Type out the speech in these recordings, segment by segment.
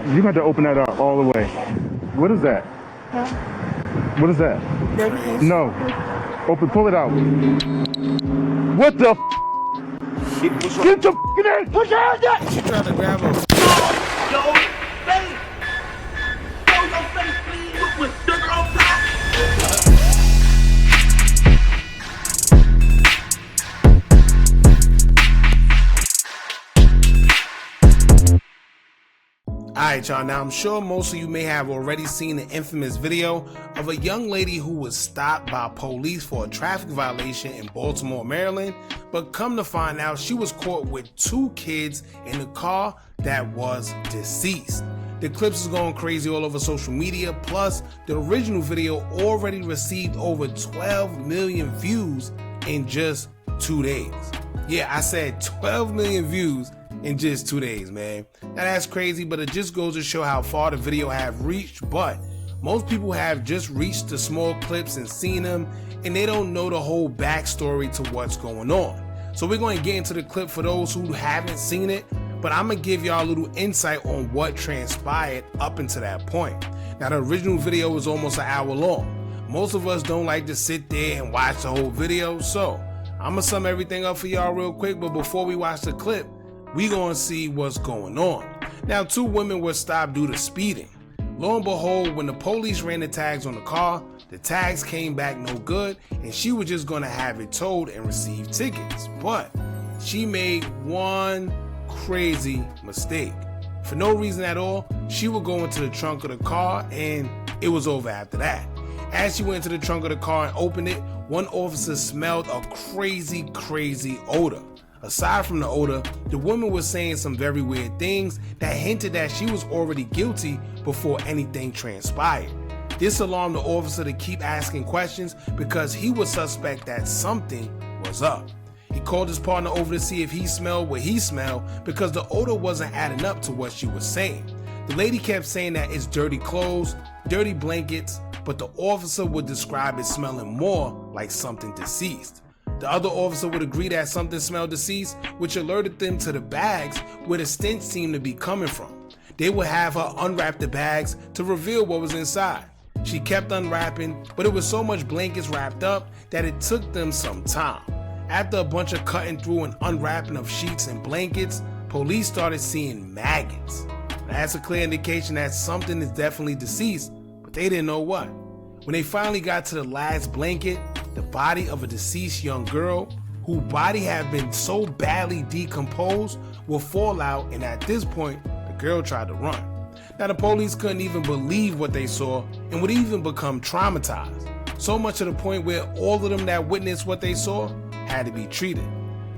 You got to open that up all the way. What is that? Huh? What is that? Baby. No. Pull it out. What the Get your hands! Put your hands up! She tried to grab her. Yo, face! Show your face, please! With sugar on top! Alright y'all, now I'm sure most of you may have already seen the infamous video of a young lady who was stopped by police for a traffic violation in Baltimore, Maryland, but come to find out she was caught with 2 kids in the car that was deceased. The clips is going crazy all over social media, plus the original video already received over 12 million views in just 2 days. Yeah, I said 12 million views in just 2 days, man. Now that's crazy, but it just goes to show how far the video have reached. But most people have just reached the small clips and seen them, and they don't know the whole backstory to what's going on. So we're going to get into the clip for those who haven't seen it, but I'm gonna give y'all a little insight on what transpired up until that point. Now the original video was almost an hour long. Most of us don't like to sit there and watch the whole video, so I'm gonna sum everything up for y'all real quick. But before we watch the clip, we gonna see what's going on. Now 2 women were stopped due to speeding. Lo and behold, when the police ran the tags on the car, the tags came back no good, and she was just gonna have it towed and receive tickets. But she made one crazy mistake. For no reason at all, she would go into the trunk of the car, and it was over after that. As she went into the trunk of the car and opened it, one officer smelled a crazy odor. Aside from the odor, the woman was saying some very weird things that hinted that she was already guilty before anything transpired. This alarmed the officer to keep asking questions because he would suspect that something was up. He called his partner over to see if he smelled what he smelled because the odor wasn't adding up to what she was saying. The lady kept saying that it's dirty clothes, dirty blankets, but the officer would describe it smelling more like something deceased. The other officer would agree that something smelled deceased, which alerted them to the bags where the stench seemed to be coming from. They would have her unwrap the bags to reveal what was inside. She kept unwrapping, but it was so much blankets wrapped up that it took them some time. After a bunch of cutting through and unwrapping of sheets and blankets, police started seeing maggots. That's a clear indication that something is definitely deceased, but they didn't know what. When they finally got to the last blanket, the body of a deceased young girl whose body had been so badly decomposed will fall out, and at this point, the girl tried to run. Now the police couldn't even believe what they saw and would even become traumatized. So much to the point where all of them that witnessed what they saw had to be treated.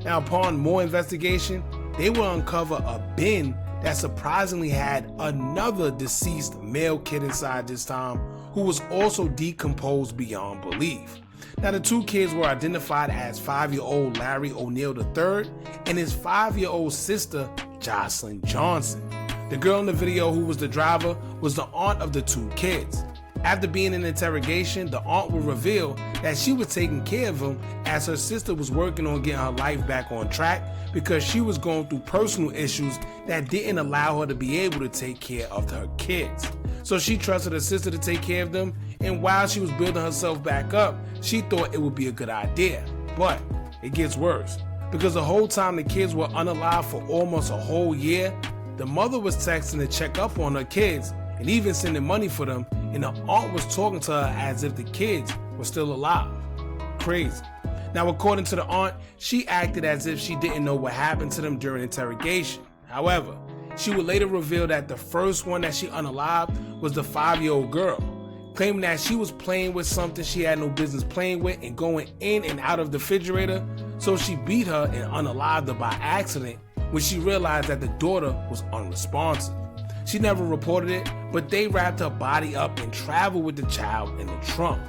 Now upon more investigation, they will uncover a bin that surprisingly had another deceased male kid inside this time who was also decomposed beyond belief. Now the 2 kids were identified as 5-year-old Larry O'Neal III and his 5-year-old sister Joshlyn Johnson. The girl in the video who was the driver was the aunt of the 2 kids. After being in interrogation, the aunt will reveal that she was taking care of him as her sister was working on getting her life back on track because she was going through personal issues that didn't allow her to be able to take care of her kids. So she trusted her sister to take care of them, and while she was building herself back up, she thought it would be a good idea. But it gets worse, because the whole time the kids were unalive for almost a whole year, the mother was texting to check up on her kids and even sending money for them, and the aunt was talking to her as if the kids were still alive. Crazy. Now according to the aunt, she acted as if she didn't know what happened to them during interrogation. However, she would later reveal that the first one that she unalived was the 5-year-old girl, claiming that she was playing with something she had no business playing with and going in and out of the refrigerator, so she beat her and unalived her by accident when she realized that the daughter was unresponsive. She never reported it, but they wrapped her body up and traveled with the child in the trunk.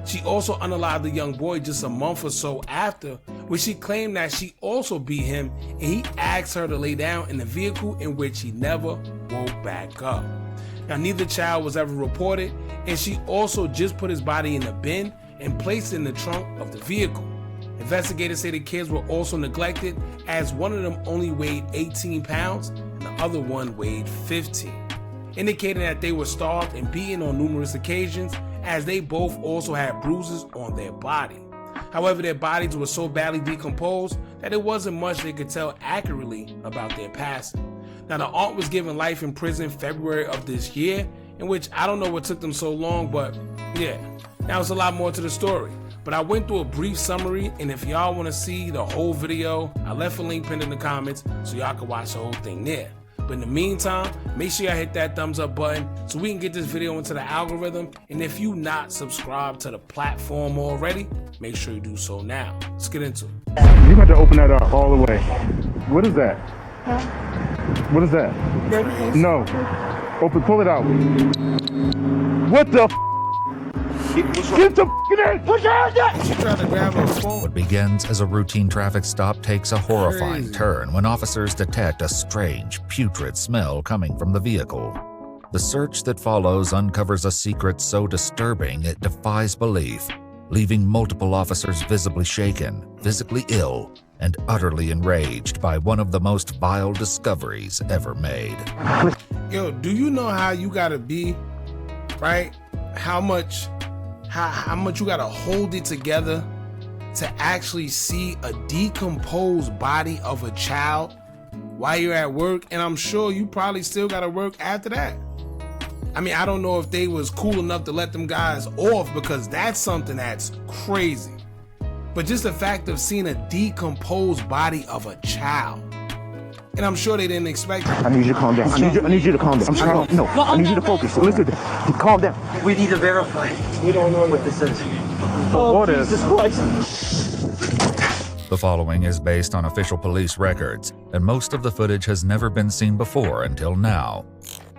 She also unalived the young boy just a month or so after, when she claimed that she also beat him and he asked her to lay down in the vehicle, in which he never woke back up. Now neither child was ever reported, and she also just put his body in a bin and placed it in the trunk of the vehicle. Investigators say the kids were also neglected, as one of them only weighed 18 pounds and the other one weighed 15. indicating that they were starved and beaten on numerous occasions, as they both also had bruises on their body. However, their bodies were so badly decomposed that it wasn't much they could tell accurately about their passing. Now, the aunt was given life in prison February of this year, in which I don't know what took them so long, but yeah, now it's a lot more to the story. But I went through a brief summary, and if y'all want to see the whole video, I left a link pinned in the comments so y'all can watch the whole thing there. But in the meantime, make sure y'all hit that thumbs up button so we can get this video into the algorithm. And if you not subscribed to the platform already, make sure you do so now. Let's get into it. You got to open that up all the way. What is that? Huh? What is that? Baby. No. Open, pull it out. What the f? Get the f***ing in! Put your hands up! She tried to grab her phone. What begins as a routine traffic stop takes a horrifying turn when officers detect a strange, putrid smell coming from the vehicle. The search that follows uncovers a secret so disturbing it defies belief, leaving multiple officers visibly shaken, physically ill, and utterly enraged by one of the most vile discoveries ever made. Yo, do you know how you gotta be, right? How much you gotta hold it together to actually see a decomposed body of a child while you're at work? And I'm sure you probably still gotta work after that. I mean, I don't know if they was cool enough to let them guys off, because that's something that's crazy. But just the fact of seeing a decomposed body of a child, and I'm sure they didn't expect it. I need you to calm down. I need you to calm down. I need you to focus. Listen, calm down. We need to verify. We don't know what this is. What is? Jesus Christ. The following is based on official police records, and most of the footage has never been seen before until now.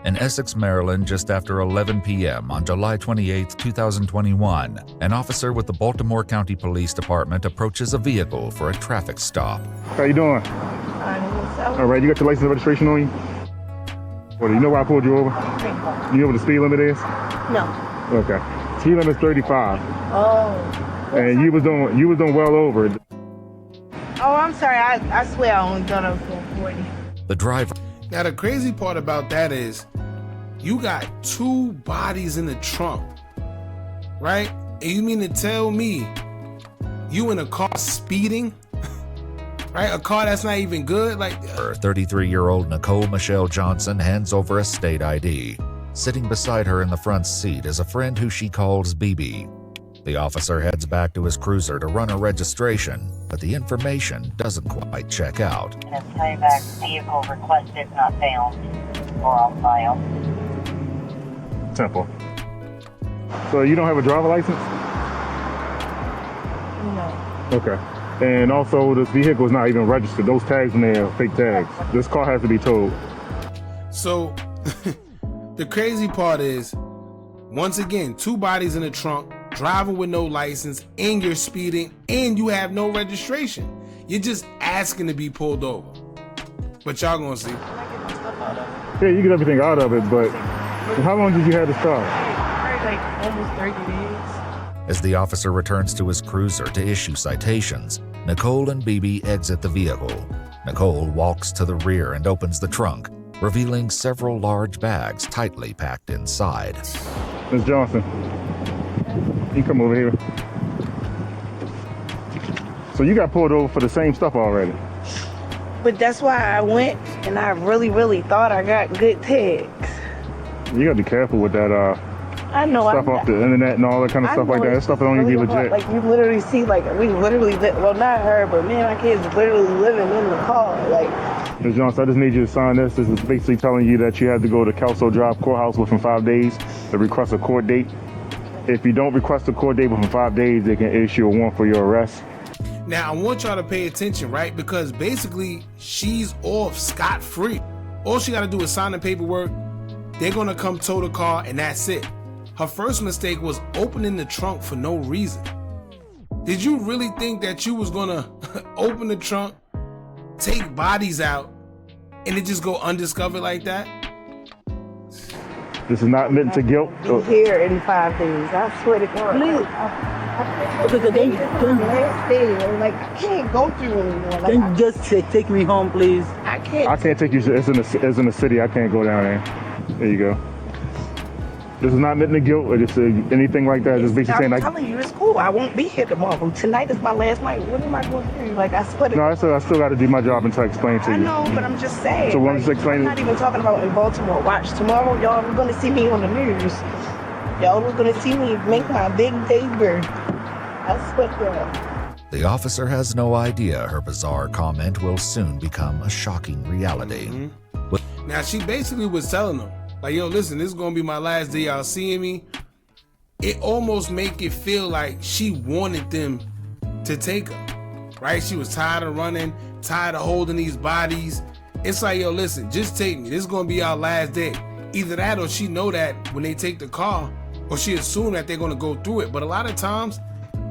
In Essex, Maryland, just after 11 p.m. on July 28, 2021, an officer with the Baltimore County Police Department approaches a vehicle for a traffic stop. How you doing? All right, you got your license and registration on you? What, you know why I pulled you over? You know what the speed limit is? No. Okay. Speed limit is 35. Oh. And you was doing well over it. Oh, I'm sorry. I swear I only thought I was going 40. The driver. Now, the crazy part about that is you got two bodies in the trunk, right? And you mean to tell me you in a car speeding, right? A car that's not even good? Like, 33-year-old Nicole Michelle Johnson hands over a state ID. Sitting beside her in the front seat is a friend who she calls BB. The officer heads back to his cruiser to run a registration, but the information doesn't quite check out. Playback vehicle requested not found or on file. Simple. So you don't have a driver license? No. Okay. And also, this vehicle is not even registered. Those tags in there are fake tags. This car has to be towed. so the crazy part is, once again, two bodies in the trunk, driving with no license, and you're speeding, and you have no registration. You're just asking to be pulled over. But y'all gonna see. Yeah, you get everything out of it, but how long did you have this car? Like almost 30 days. As the officer returns to his cruiser to issue citations, Nicole and BB exit the vehicle. Nicole walks to the rear and opens the trunk, revealing several large bags tightly packed inside. Ms. Johnson, you come over here. So you got pulled over for the same stuff already. But that's why I went, and I really thought I got good tags. You gotta be careful with that I know. stuff off the internet and all that kind of stuff like that. That stuff don't even be legit. Like you literally see, like we literally, well not her, but me and my kids literally living in the car. Like, Ms. Johnson, I just need you to sign this. This is basically telling you that you have to go to Kelso Drive Courthouse within 5 days to request a court date. If you don't request a court date within 5 days, they can issue a warrant for your arrest. Now, I want y'all to pay attention, right? Because basically, she's off scot-free. All she gotta do is sign the paperwork. They're gonna come tow the car, and that's it. Her first mistake was opening the trunk for no reason. Did you really think that you was gonna open the trunk, take bodies out, and it just go undiscovered like that? This is not meant to guilt. be here in 5 days. I swear to God. Like I can't go through anymore. Like, Can you just take me home, please? I can't. I can't take you. It's in the city. I can't go down there. There you go. This is not admitting the guilt or just anything like that. Just basically saying I'm like. telling you, it's cool. I won't be here tomorrow. Tonight is my last night. What am I going to do? Like, I split it. No, I still got to do my job until I explain to you. I know, but I'm just saying. So like, I'm just explaining. I'm not even talking about in Baltimore. Watch, tomorrow y'all are going to see me on the news. Y'all are going to see me make my big paper. I split that. The officer has no idea her bizarre comment will soon become a shocking reality. Mm-hmm. Now, she basically was telling them, like, yo, listen, this is going to be my last day y'all seeing me. It almost make it feel like she wanted them to take her, right? She was tired of running, tired of holding these bodies. It's like, yo, listen, just take me. This is going to be our last day. Either that or she know that when they take the car, or she assume that they're going to go through it. But a lot of times,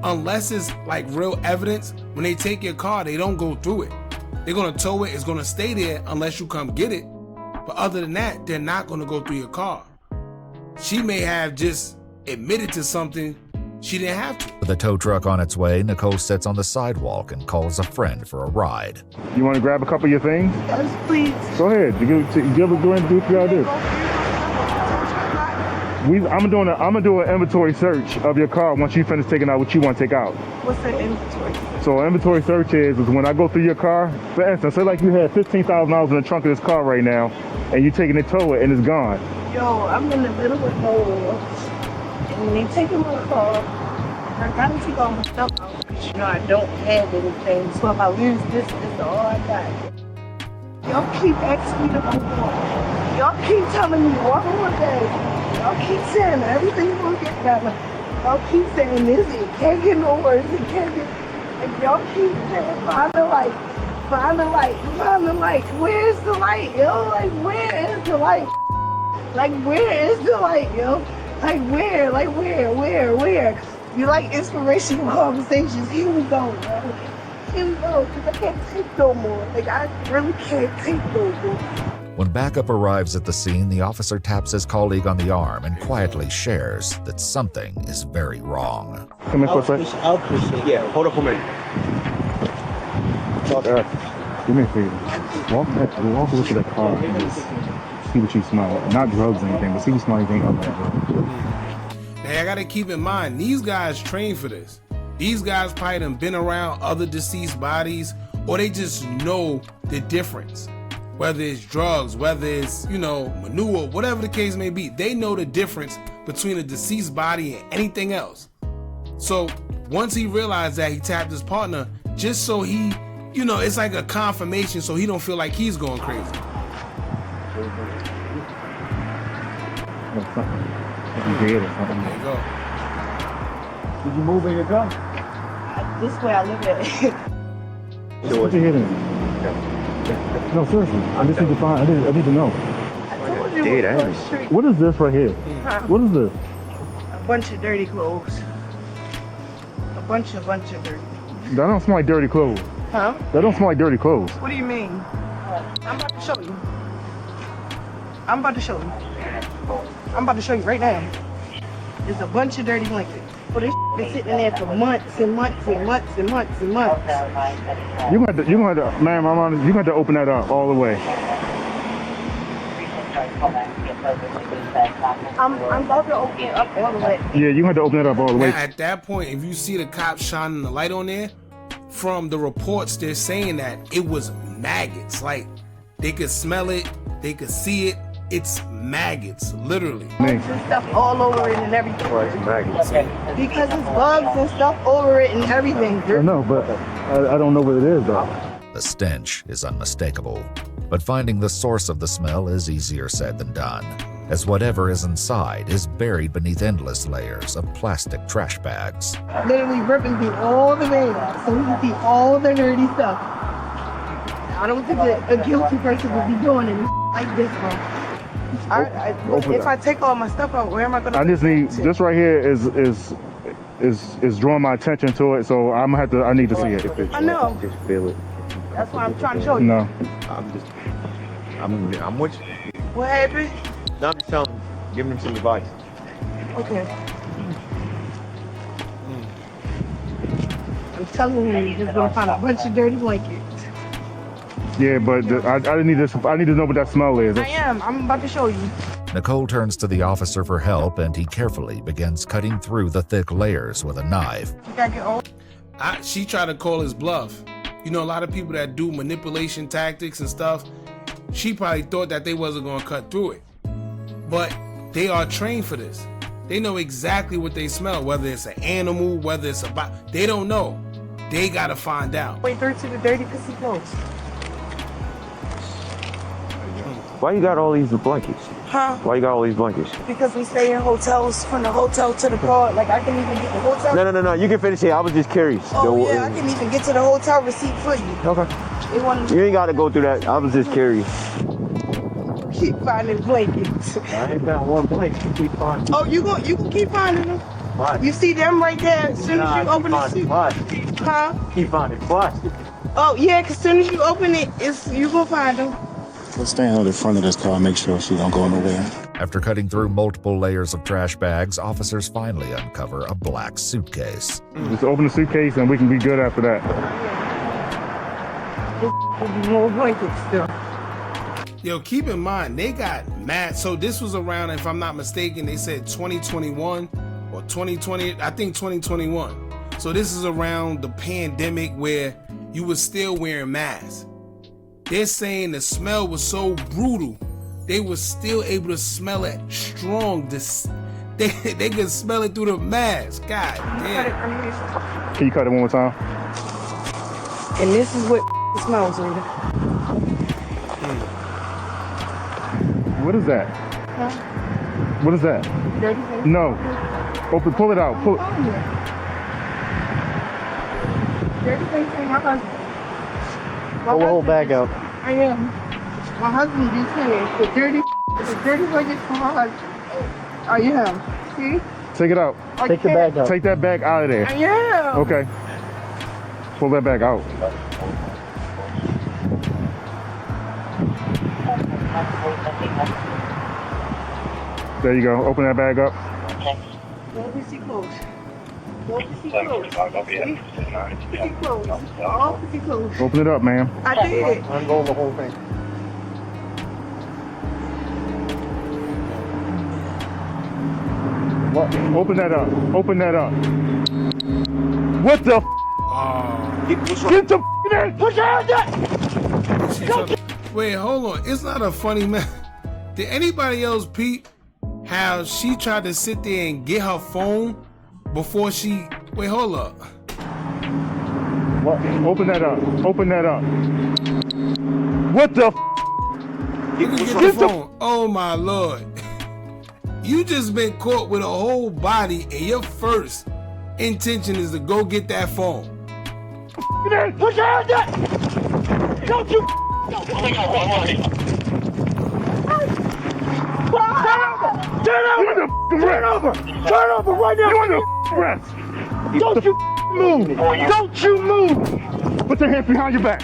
unless it's like real evidence, when they take your car, they don't go through it. They're going to tow it. It's going to stay there unless you come get it. But other than that, they're not going to go through your car. She may have just admitted to something she didn't have to. With the tow truck on its way, Nicole sits on the sidewalk and calls a friend for a ride. You want to grab a couple of your things? Yes, please. Go ahead. Go ahead and do what you gotta do. I'm gonna do an inventory search of your car once you finish taking out what you want to take out. What's the inventory? So an inventory search is when I go through your car, for instance, say like you had $15,000 in the trunk of this car right now, and you're taking it to it and it's gone. Yo, I'm in the middle of nowhere, and they taking my car. I gotta take all my stuff out because you know I don't have anything. So if I lose this is all I got. Y'all keep asking me to move on. Y'all keep telling me one more day. Y'all keep saying everything will get better. Y'all keep saying this, it can't get no worse, it can't get. And y'all keep saying, find the light, find the light, find the light. Where's the light, yo? Like, where is the light? Like, where is the light, yo? Like, where? Like, where? You like inspirational conversations? Here we go, bro. Here we go, because I can't take no more. Like, I really can't take no more. When backup arrives at the scene, the officer taps his colleague on the arm and quietly shares that something is very wrong. Come in for a second. I'll appreciate it. Yeah, hold up for a minute. Do me a favor. Walk over to that car and just see what you smell. Not drugs or anything, but see if you smell anything other than drugs. Now, I got to keep in mind, these guys train for this. These guys probably done been around other deceased bodies, or they just know the difference. Whether it's drugs, whether it's, manure, whatever the case may be, they know the difference between a deceased body and anything else. So once he realized that, he tapped his partner just so he, it's like a confirmation so he don't feel like he's going crazy. There you go. Did you move in your car? This is where I live at. What's your head in? No, seriously. I just need to find. I need to know. I told you we're on the street. What is this right here? Huh? What is this? A bunch of dirty clothes. A bunch of dirty. That don't smell like dirty clothes. Huh? That don't smell like dirty clothes. What do you mean? I'm about to show you. I'm about to show you right now. There's a bunch of dirty blankets. Well, this been sitting in there for months and months and months and months and months. You're gonna have to, ma'am, you're gonna have to open that up all the way. I'm about to open it up all the way. Yeah, you have to open it up all the way. Now, at that point, if you see the cops shining the light on there, from the reports, they're saying that it was maggots. Like, they could smell it, they could see it. It's maggots, literally. And stuff all over it and everything. Because it's bugs and stuff over it and everything. I know, but I don't know what it is, though. The stench is unmistakable, but finding the source of the smell is easier said than done, as whatever is inside is buried beneath endless layers of plastic trash bags. Literally ripping through all the bags so we can see all the dirty stuff. I don't think that a guilty person would be doing it like this, bro. If I take all my stuff out, where am I gonna? I just need this right here is drawing my attention to it, so I'm gonna have to. I need to see it. I know. Just feel it. That's why I'm trying to show you. No. I'm with you. What happened? No, I'm just telling him, giving him some advice. Okay. I'm telling you, you're just gonna find a bunch of dirty blankets. Yeah, but I need this. I need to know what that smell is. I am. I'm about to show you. Nicole turns to the officer for help, and he carefully begins cutting through the thick layers with a knife. You gotta get old. She tried to call his bluff. You know, a lot of people that do manipulation tactics and stuff, she probably thought that they wasn't gonna cut through it. But they are trained for this. They know exactly what they smell, whether it's an animal, whether it's a body. They don't know. They gotta find out. Wait, through to the dirty pissy clothes. Why you got all these blankets? Huh? Why you got all these blankets? Because we stay in hotels, from the hotel to the car. Like, I can even get the hotel. No. You can finish here. I was just curious. Oh, yeah, I can even get to the hotel receipt for you. Okay. They want to You ain't got to go through that. I was just curious. keep finding blankets. I ain't got one blanket. Keep finding. Oh, you can keep finding them. What? You see them right there as soon as you open the suit. What? Huh? Keep finding what? Oh, yeah, because as soon as you open it, you gonna find them. Let's stand on the front of this car and make sure she don't go nowhere. After cutting through multiple layers of trash bags, officers finally uncover a black suitcase. Just open the suitcase and we can be good after that. More blankets still. Yo, keep in mind, they got mad. So this was around, if I'm not mistaken, they said 2021 or 2020, I think 2021. So this is around the pandemic where you were still wearing masks. They're saying the smell was so brutal, they were still able to smell it strong. They could smell it through the mask. God damn. Can you cut it one more time? And this is what smells like. What is that? Huh? What is that? Dirty thing? No. Pull it out. Pull it. Dirty thing from my husband. Pull the whole bag out. I am. My husband just said the dirty blankets from my husband. I am. See? Take it out. Take the bag out. Take that bag out of there. I am. Okay. Pull that bag out. There you go. Open that bag up. Don't be see close. Don't be see close. See? See close. All see close. Open it up, ma'am. I did. Unroll the whole thing. What? Open that up. Open that up. What the f? Get the f in! Put your hands up! Wait, hold on. It's not a funny man. Did anybody else peep how she tried to sit there and get her phone before she... Wait, hold up. What? Open that up. Open that up. What the f? You can get the phone. Oh my Lord. You just been caught with a whole body and your first intention is to go get that phone. Put your hands up! Don't you Turn over right now! You're under arrest! Don't you move! Don't you move! Put your hands behind your back!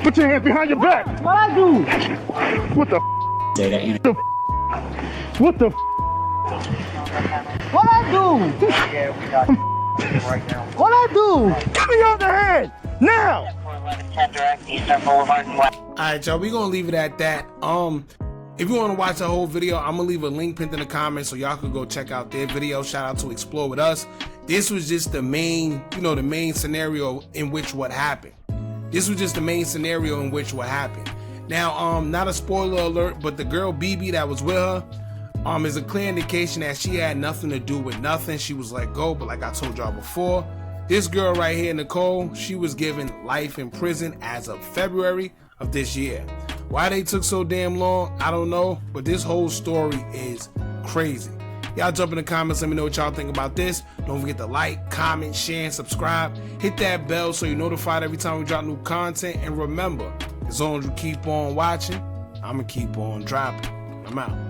Put your hands behind your back! What I do? What the What the What I do? What I do? Give me your other hand! Now! 10 direct Eastern Boulevard and West. Alright, y'all, we gonna leave it at that. If you want to watch the whole video, I'm gonna leave a link pinned in the comments so y'all can go check out their video. Shout out to Explore With Us. This was just the main, the main scenario in which what happened. This was just the main scenario in which what happened. Now, not a spoiler alert, but the girl BB that was with her, is a clear indication that she had nothing to do with nothing. She was let go, but like I told y'all before, this girl right here, Nicole, she was given life in prison as of February of this year. Why they took so damn long, I don't know, but this whole story is crazy. Y'all jump in the comments, let me know what y'all think about this. Don't forget to like, comment, share, and subscribe. Hit that bell so you're notified every time we drop new content. And remember, as long as you keep on watching, I'ma keep on dropping. I'm out.